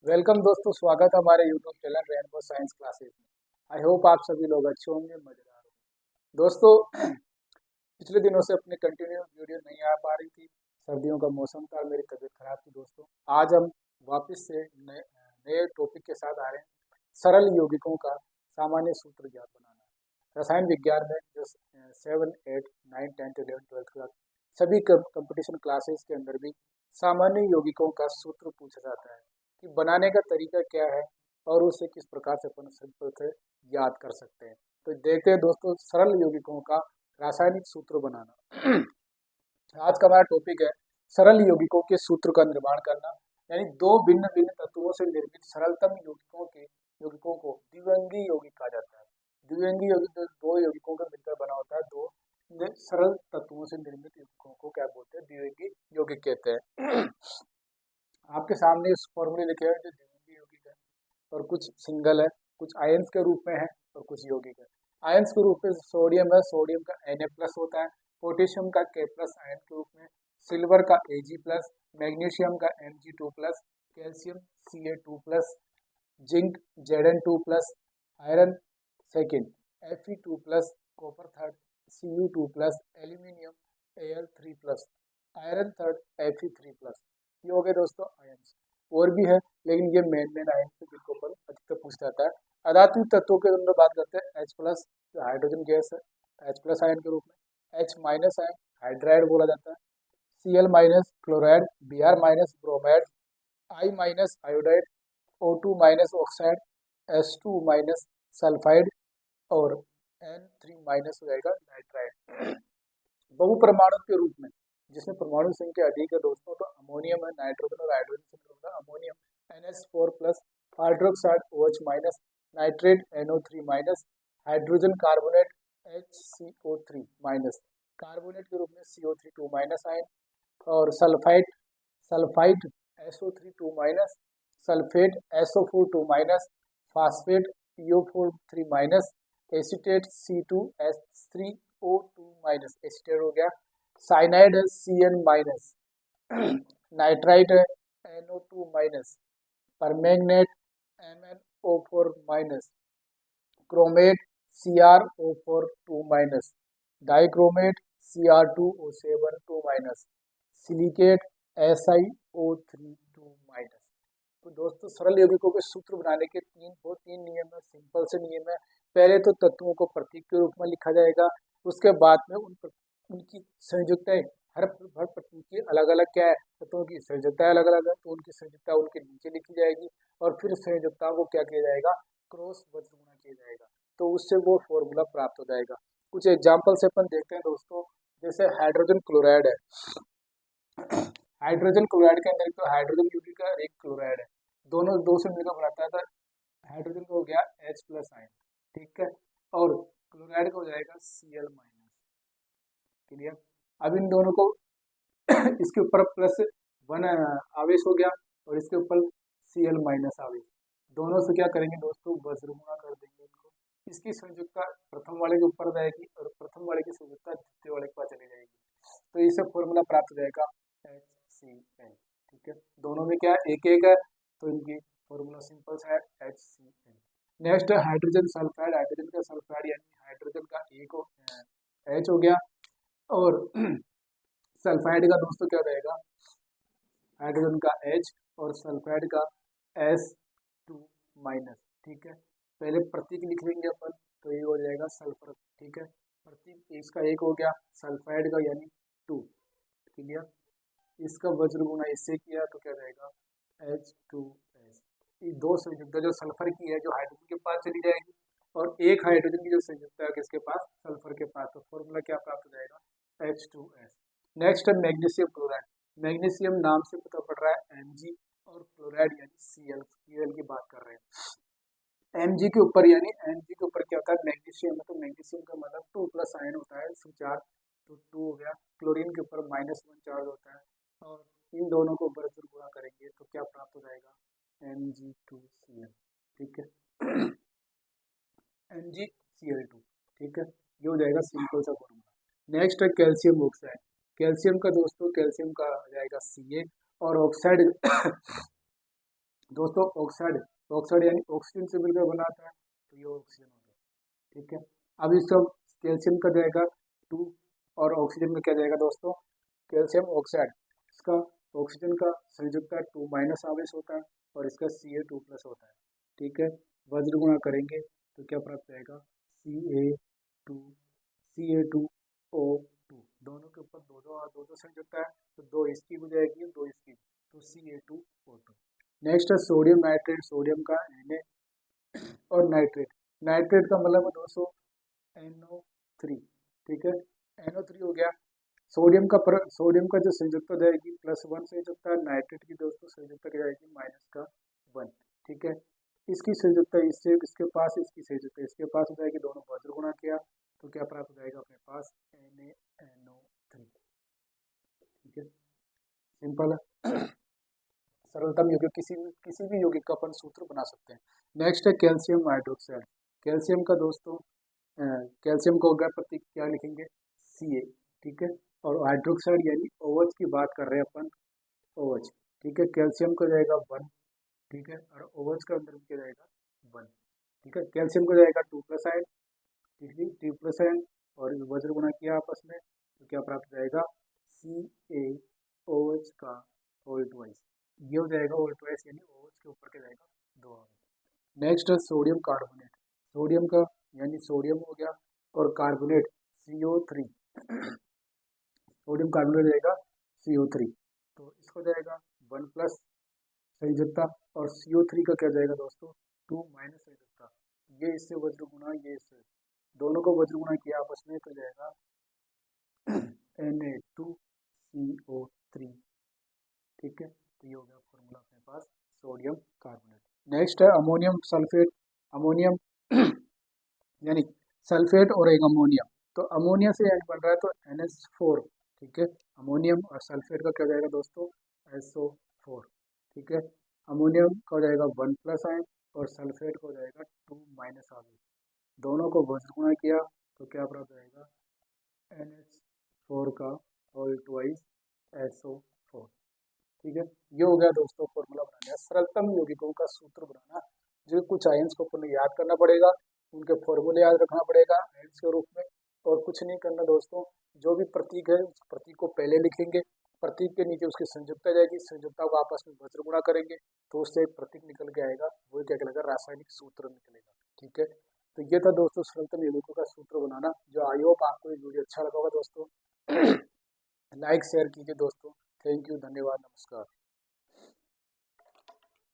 Welcome दोस्तों, स्वागत है हमारे YouTube channel rainbow science classes में। आई होप आप सभी लोग अच्छे होंगे, मजेदार होंगे। दोस्तों, पिछले दिनों से अपनी कंटिन्यू वीडियो नहीं आ पा रही थी। सर्दियों का मौसम था और मेरी तबीयत खराब थी। दोस्तों, आज हम वापस से नए नए टॉपिक के साथ आ रहे हैं। सरल यौगिकों का सामान्य सूत्र ज्ञात बनाना। रसायन विज्ञान में जो 7, 8, 9, 10, 11, 12 क्लास सभी कंपटीशन क्लासेस के अंदर भी सामान्य यौगिकों का सूत्र पूछा जाता है कि बनाने का तरीका क्या है और उसे किस प्रकार से अपन सिंपल से याद कर सकते हैं। तो देखते हैं दोस्तों, सरल यौगिकों का रासायनिक सूत्र बनाना। आज का हमारा टॉपिक है सरल यौगिकों के सूत्र का निर्माण करना। यानी दो भिन्न भिन्न तत्वों से निर्मित सरलतम यौगिकों को द्विअंगी यौगिक कहा जाता है। द्विअंगी यौगिक दो यौगिकों का मिलकर बना होता है। दो सरल तत्वों से निर्मित यौगिकों को क्या बोलते हैं? द्विअंगी यौगिक कहते हैं। आपके सामने इस फॉर्मूले लिखे हैं जो द्विअंगी यौगिक है, और कुछ सिंगल है, कुछ आयंस के रूप में है और कुछ यौगिक है। आयंस के रूप में सोडियम है, सोडियम का Na+ होता है। पोटेशियम का K+ आयन के रूप में, सिल्वर का Ag+, मैग्नीशियम का Mg2+, calcium Ca2+, zinc Zn2+, iron second Fe2+, copper third Cu2+, aluminium Al3+, iron third Fe3+। ये हो गए दोस्तों आयंस। और भी है, लेकिन ये मेन आयन से जिनको पर अधिकतर पूछा जाता है। अधात्विक तत्वों के अंदर बात करते हैं H+, जो हाइड्रोजन गैस है, H+ आयन के रूप में। H- आयन हाइड्राइड बोला जाता है। Cl- chloride, Br- bromide, I- iodide, O2- oxide, S2- sulphide, और N3- हो जाएगा नाइट्राइड। बहुपरमाणु के रूप में, जिसमें परमाणु संख्या अधिक है दोस्तों, तो अमोनियम है, नाइट्रोजन और हाइड्रोजन से मिलकर ammonium NH4+, hydroxide OH-, nitrate NO3-, hydrogen carbonate HCO3-, carbonate के रूप में CO3 2- आयन, और sulphide SO3 2-, sulphate SO4 2-, phosphate PO4 3-, acetate C2H3O2-, acetate हो गया। साइनाइड है CN-, नाइट्राइट है NO2-, permanganate MnO4-, chromate CrO4 2-, dichromate Cr2O7 2-, silicate SiO3 2-। तो दोस्तों, सरल यौगिकों के सूत्र बनाने के तीन नियम है, सिंपल से नियम है। पहले तो तत्वों को प्रतीक के रूप में लिखा जाएगा, उसके बाद में उनकी संयुक्ताएं, हर प्रतीक की अलग अलग क्या है, तत्वों की संयुक्ताएं अलग अलग है, तो उनकी संयुक्ता उनके नीचे लिखी जाएगी, और फिर संयुक्ताओं को क्या किया जाएगा? क्रॉस वज्र गुणा किया जाएगा, तो उससे वो फॉर्मूला प्राप्त हो जाएगा। कुछ एग्जाम्पल से अपन देखते हैं दोस्तों। जैसे हाइड्रोजन क्लोराइड है। हाइड्रोजन क्लोराइड के अंदर तो हाइड्रोजन यौगिक का एक क्लोराइड है, दोनों दो से मिलकर बनाता है, तो हाइड्रोजन का हो गया H+ आयन, ठीक है, और क्लोराइड का हो जाएगा Cl-। क्लियर? अब इन दोनों को इसके ऊपर +1 आवेश हो गया, और इसके ऊपर Cl- आवेश, दोनों से क्या करेंगे दोस्तों? वज्र गुणा कर देंगे इनको। इसकी संयुक्ता प्रथम वाले के ऊपर जाएगी, और प्रथम वाले की संयुक्ता द्वितीय वाले के पास चली जाएगी, तो इससे फॉर्मूला प्राप्त हो जाएगा HCl। ठीक है, दोनों में क्या एक एक है, तो इनकी फॉर्मूला सिंपल सा है HCl। नेक्स्ट है हाइड्रोजन सल्फाइड। हाइड्रोजन का सल्फाइड यानी हाइड्रोजन का एक H हो गया, और सल्फाइड का दोस्तों क्या रहेगा? हाइड्रोजन का H और सल्फाइड का S2-। ठीक है, पहले प्रतीक लिख लेंगे अपन, तो ये हो जाएगा सल्फर। ठीक है, प्रतीक इसका एक हो गया, सल्फाइड का यानी 2। क्लियर? इसका वज्र गुणा इससे किया तो क्या रहेगा? H2S। ये दो संयुक्ता जो सल्फर की है, जो हाइड्रोजन के पास चली जाएगी, और एक हाइड्रोजन की जो संयुक्ता है किसके पास? सल्फर के पास, तो फॉर्मूला क्या प्राप्त हो जाएगा? H2S। नेक्स्ट है मैग्नीशियम क्लोराइड। मैग्नीशियम नाम से पता पड़ रहा है Mg, और क्लोराइड यानी Cl की बात कर रहे हैं। Mg के ऊपर यानी Mg के ऊपर क्या होता है? मैग्नीशियम है, तो मैग्नीशियम का मतलब 2+ आयन होता है, इसमें चार्ज, तो 2 हो गया। क्लोरीन के ऊपर -1 चार्ज होता है, और इन दोनों को बराबर गुणा करेंगे तो क्या प्राप्त हो जाएगा? Mg2Cl। ठीक है, MgCl2। ठीक है, ये हो जाएगा सिंपल सा फॉर्मूला। नेक्स्ट है कैल्शियम ऑक्साइड। कैल्शियम का दोस्तों, कैल्शियम का आ जाएगा Ca, और ऑक्साइड दोस्तों ऑक्साइड, ऑक्साइड यानी ऑक्सीजन से मिलकर बना था, तो ये ऑक्सीजन हो गया। ठीक है, अब इसका कैल्शियम का जाएगा 2, और ऑक्सीजन का क्या जाएगा दोस्तों, कैल्शियम ऑक्साइड। इसका ऑक्सीजन का संयुक्ता 2 माइनस आवेश होता है और इसका Ca2+ होता है। ठीक है, वज्र गुणा करेंगे तो क्या प्राप्त आएगा, Ca2, Ca2O2, दोनों के ऊपर दो दो दो दो संयुक्ता है, तो दो इसकी हो जाएगी, दो इसकी, तो Ca2O2। नेक्स्ट है सोडियम नाइट्रेट, सोडियम का Na और नाइट्रेट, नाइट्रेट का मतलब है दोस्तों NO3। ठीक है, NO3 हो गया। सोडियम का जो संयुक्ता जाएगी +1 संयुक्ता, नाइट्रेट की दोस्तों संयुक्ता की जाएगी -1। ठीक है, इसकी संयुक्ता इससे इसके पास, इसकी संयुक्ता इसके पास हो जाएगी, दोनों वज्र गुणा किया तो क्या प्राप्त हो जाएगा अपने पास, NaNO3। ठीक है, सिंपल है। सरलतम यौगिक, किसी भी यौगिक का अपन सूत्र बना सकते हैं। नेक्स्ट है कैल्शियम हाइड्रोक्साइड। कैल्शियम का दोस्तों कैल्शियम को अगर प्रतीक क्या लिखेंगे, Ca। ठीक है, और हाइड्रोक्साइड यानी OH की बात कर रहे हैं अपन, OH। ठीक है, कैल्शियम का जाएगा 1। ठीक है, और OH का अंदर क्या जाएगा 1। ठीक है, कैल्शियम को जाएगा 2+ आयन, ठीक है 2+ आयन, और वज्र गुणा किया आपस में तो क्या प्राप्त हो जाएगा, CaOH का होल ट्वाइस। ये हो जाएगा होल ट्वाइस, यानी OH के ऊपर क्या जाएगा 2 आयन। नेक्स्ट है सोडियम कार्बोनेट। सोडियम का यानी सोडियम हो गया, और कार्बोनेट CO3, सोडियम कार्बोनेट जाएगा CO3, तो इसको जाएगा 1+ संयुक्ता, और CO3 का क्या जाएगा दोस्तों 2 माइनस संयुक्ता। ये इससे वज्र गुणा, ये इससे, दोनों को वज्र गुणा किया आपस में तो जाएगा Na2CO3। ठीक है, तो ये हो गया फॉर्मूला अपने पास सोडियम कार्बोनेट। नेक्स्ट है अमोनियम सल्फेट। अमोनियम यानी सल्फेट और एक अमोनियम, तो अमोनिया से एंड बन रहा है तो NH4। ठीक है, अमोनियम और सल्फेट का क्या जाएगा दोस्तों, SO4। ठीक है, अमोनियम का हो जाएगा 1+ आयन, और सल्फेट का हो जाएगा 2 माइनस आयन, दोनों को वज्र गुणा किया तो क्या प्राप्त हो जाएगा, NH4 का होल ट्वाइस SO4। ठीक है, ये हो गया दोस्तों फॉर्मूला बनाना, सरलतम यौगिकों का सूत्र बनाना। जो कुछ आयंस को अपन याद करना पड़ेगा, उनके फॉर्मूले याद रखना पड़ेगा आयंस के रूप में, और कुछ नहीं करना दोस्तों। जो भी प्रतीक है उस प्रतीक को पहले लिखेंगे, प्रतीक के नीचे उसकी संयुक्ता जाएगी, संयुक्ता को आपस में वज्र गुणा करेंगे तो उससे एक प्रतीक निकल के आएगा, वो क्या कहलाएगा, रासायनिक सूत्र निकलेगा। ठीक है, तो ये था दोस्तों सरलतम यौगिकों का सूत्र बनाना। जो आई होप आपको ये वीडियो अच्छा लगा होगा दोस्तों। लाइक शेयर कीजिए दोस्तों। थैंक यू, धन्यवाद, नमस्कार।